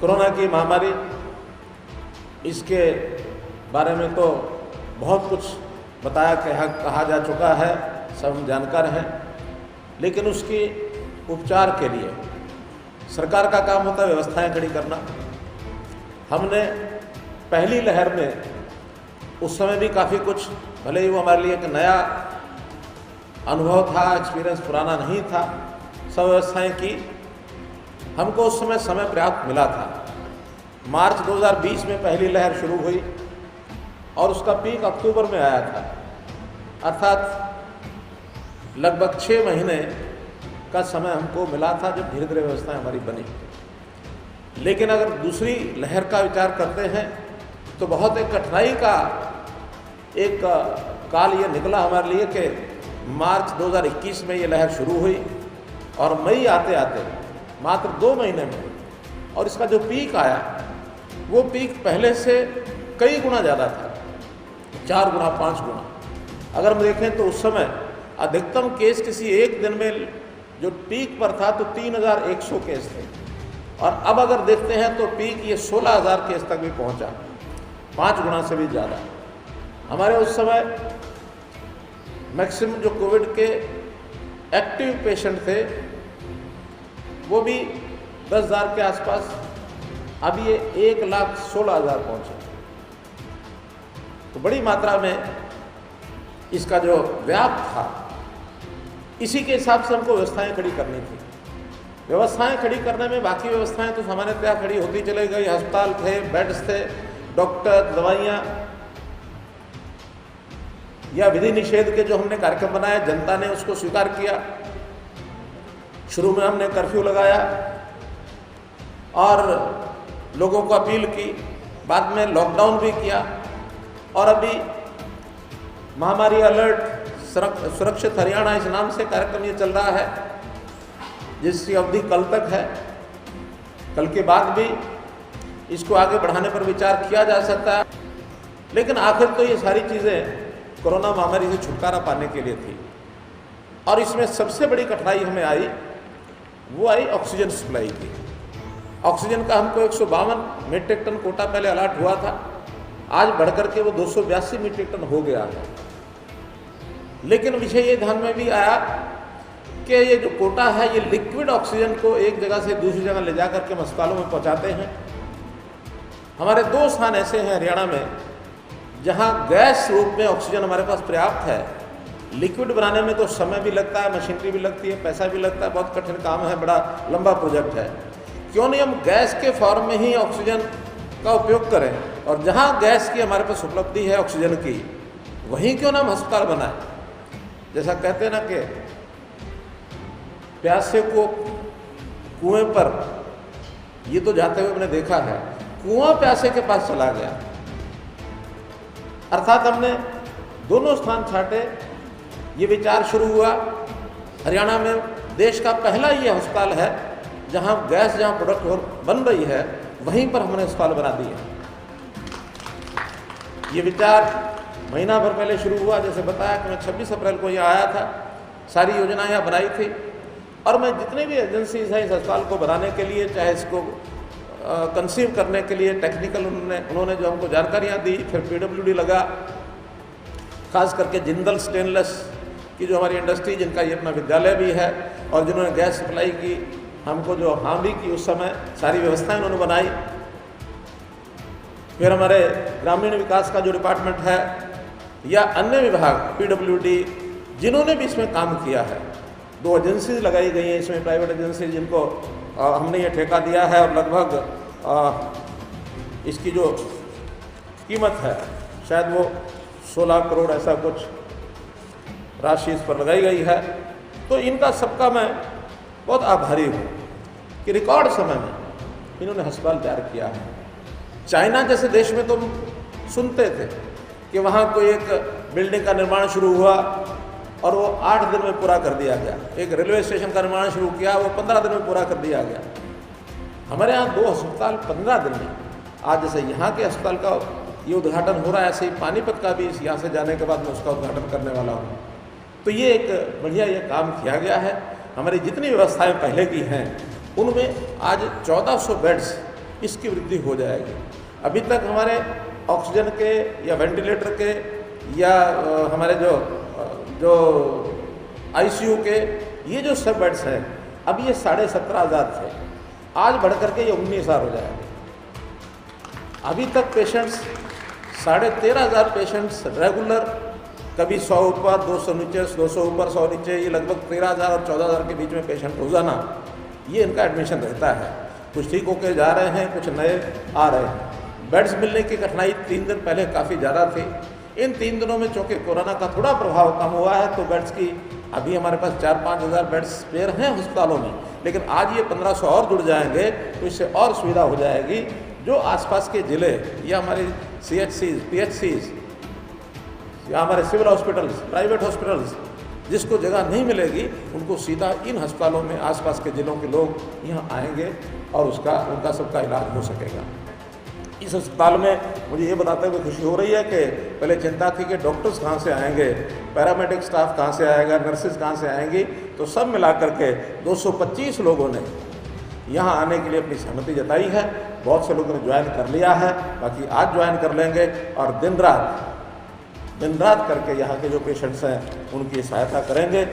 Corona की महामारी, इसके बारे में तो बहुत कुछ कहा जा चुका है, सब हम जानकार हैं। लेकिन उसकी उपचार के लिए सरकार का काम होता है व्यवस्थाएं खड़ी करना। हमने पहली लहर में उस समय भी काफ़ी कुछ, भले ही वो हमारे लिए एक नया अनुभव था, एक्सपीरियंस पुराना नहीं था, सब व्यवस्थाएं की। हमको उस समय पर्याप्त मिला था। मार्च 2020 में पहली लहर शुरू हुई और उसका पीक अक्टूबर में आया था, अर्थात लगभग 6 महीने का समय हमको मिला था जब धीरे धीरे व्यवस्थाएं हमारी बनी। लेकिन अगर दूसरी लहर का विचार करते हैं तो बहुत एक कठिनाई का एक काल ये निकला हमारे लिए कि मार्च 2021 में ये लहर शुरू हुई और मई आते आते मात्र 2 महीने में, और इसका जो पीक आया वो पीक पहले से कई गुना ज़्यादा था, 4 गुना 5 गुना। अगर हम देखें तो उस समय अधिकतम केस किसी एक दिन में जो पीक पर था तो 3100 केस थे, और अब अगर देखते हैं तो पीक ये 16,000 केस तक भी पहुंचा, 5 गुना से भी ज़्यादा। हमारे उस समय मैक्सिमम जो कोविड के एक्टिव पेशेंट थे वो भी 10,000 के आसपास, अब ये 1,16,000 पहुँचे। तो बड़ी मात्रा में इसका जो व्याप था, इसी के हिसाब से हमको व्यवस्थाएं खड़ी करनी थी। व्यवस्थाएं खड़ी करने में बाकी व्यवस्थाएं तो सामान्यतया खड़ी होती चली गई। अस्पताल थे, बेड्स थे, डॉक्टर, दवाइयाँ, या विधि निषेध के जो हमने कार्यक्रम बनाए, जनता ने उसको स्वीकार किया। शुरू में हमने कर्फ्यू लगाया और लोगों को अपील की, बाद में लॉकडाउन भी किया, और अभी महामारी अलर्ट सुरक्षित हरियाणा इस नाम से कार्यक्रम ये चल रहा है, जिसकी अवधि कल तक है। कल के बाद भी इसको आगे बढ़ाने पर विचार किया जा सकता है। लेकिन आखिर तो ये सारी चीज़ें कोरोना महामारी से छुटकारा पाने के लिए थी, और इसमें सबसे बड़ी कठिनाई हमें आई, वो आई ऑक्सीजन सप्लाई की। ऑक्सीजन का हमको 152 मीट्रिक टन कोटा पहले अलॉट हुआ था, आज बढ़कर के वो 282 मीट्रिक टन हो गया है। लेकिन विषय ये ध्यान में भी आया कि ये जो कोटा है ये लिक्विड ऑक्सीजन को एक जगह से दूसरी जगह ले जा करके अस्पतालों में पहुंचाते हैं। हमारे 2 स्थान ऐसे हैं हरियाणा में जहां गैस रूप में ऑक्सीजन हमारे पास पर्याप्त है। लिक्विड बनाने में तो समय भी लगता है, मशीनरी भी लगती है, पैसा भी लगता है, बहुत कठिन काम है, बड़ा लंबा प्रोजेक्ट है। क्यों नहीं हम गैस के फॉर्म में ही ऑक्सीजन का उपयोग करें, और जहाँ गैस की हमारे पास उपलब्धि है ऑक्सीजन की, वहीं क्यों ना हम अस्पताल बनाएं। जैसा कहते हैं ना कि प्यासे को कुएं पर, ये तो जाते हुए मैंने देखा है, कुआं प्यासे के पास चला गया। अर्थात हमने दोनों स्थान छाटे, ये विचार शुरू हुआ। हरियाणा में देश का पहला ये अस्पताल है जहां गैस, जहां प्रोडक्ट बन रही है, वहीं पर हमने अस्पताल बना दिया। ये विचार महीना भर पहले शुरू हुआ। जैसे बताया कि मैं 26 अप्रैल को यहाँ आया था, सारी योजनाएं यहाँ बनाई थी, और मैं जितनी भी एजेंसीज हैं इस अस्पताल को बनाने के लिए, चाहे इसको कंसीव करने के लिए टेक्निकल उन्होंने जो हमको जानकारियाँ दी, फिर PWD लगा, खास करके जिंदल स्टेनलेस की जो हमारी इंडस्ट्री, जिनका ये अपना विद्यालय भी है, और जिन्होंने गैस सप्लाई की हमको जो हामी की उस समय, सारी व्यवस्थाएं उन्होंने बनाई। फिर हमारे ग्रामीण विकास का जो डिपार्टमेंट है, या अन्य विभाग PWD, जिन्होंने भी इसमें काम किया है। 2 एजेंसीज लगाई गई हैं इसमें, प्राइवेट एजेंसी, जिनको हमने ये ठेका दिया है, और लगभग इसकी जो कीमत है शायद वो 16 करोड़ ऐसा कुछ राशि इस पर लगाई गई है। तो इनका सबका मैं बहुत आभारी हूँ कि रिकॉर्ड समय में इन्होंने अस्पताल तैयार किया है। चाइना जैसे देश में तो सुनते थे कि वहाँ कोई एक बिल्डिंग का निर्माण शुरू हुआ और वो 8 दिन में पूरा कर दिया गया। एक रेलवे स्टेशन का निर्माण शुरू किया, वो 15 दिन में पूरा कर दिया गया। हमारे यहाँ 2 अस्पताल 15 दिन में। आज जैसे यहाँ के अस्पताल का ये उद्घाटन हो रहा है, ऐसे ही पानीपत का भी यहाँ से जाने के बाद मैं उसका उद्घाटन करने वाला हूँ। तो ये एक बढ़िया ये काम किया गया है। हमारी जितनी व्यवस्थाएं पहले की हैं उनमें आज 1400 बेड्स इसकी वृद्धि हो जाएगी। अभी तक हमारे ऑक्सीजन के या वेंटिलेटर के या हमारे जो आईसीयू के ये जो सब बेड्स हैं, अब ये 17,500 थे, आज बढ़ करके ये 19,000 हो जाएंगे। अभी तक पेशेंट्स 13,500 पेशेंट्स रेगुलर, कभी 100 ऊपर 200 नीचे, 200 ऊपर 100 नीचे, ये लगभग 13,000 और 14,000 के बीच में पेशेंट रोज़ाना ये इनका एडमिशन रहता है। कुछ ठीक होकर जा रहे हैं, कुछ नए आ रहे हैं। बेड्स मिलने की कठिनाई 3 दिन पहले काफ़ी ज़्यादा थी। इन 3 दिनों में चूँकि कोरोना का थोड़ा प्रभाव कम हुआ है तो बेड्स की अभी हमारे पास 4-5 हज़ार बेड्स स्पेयर हैं अस्पतालों में, लेकिन आज ये 1500 और जुड़ जाएंगे तो इससे और सुविधा हो जाएगी। जो आसपास के ज़िले या हमारे CHCs, PHCs या हमारे सिविल हॉस्पिटल्स, प्राइवेट हॉस्पिटल्स जिसको जगह नहीं मिलेगी उनको सीधा इन अस्पतालों में आसपास के ज़िलों के लोग यहाँ आएंगे और उनका सबका इलाज हो सकेगा। इस अस्पताल में मुझे ये बताते हुए खुशी हो रही है कि पहले चिंता थी कि डॉक्टर्स कहाँ से आएंगे, पैरामेडिक स्टाफ कहाँ से आएगा, नर्सेज कहाँ से आएंगी, तो सब मिला करके 225 लोगों ने यहाँ आने के लिए अपनी सहमति जताई है। बहुत से लोगों ने ज्वाइन कर लिया है, बाकी आज ज्वाइन कर लेंगे और दिन रात करके यहाँ के जो पेशेंट्स हैं उनकी सहायता करेंगे।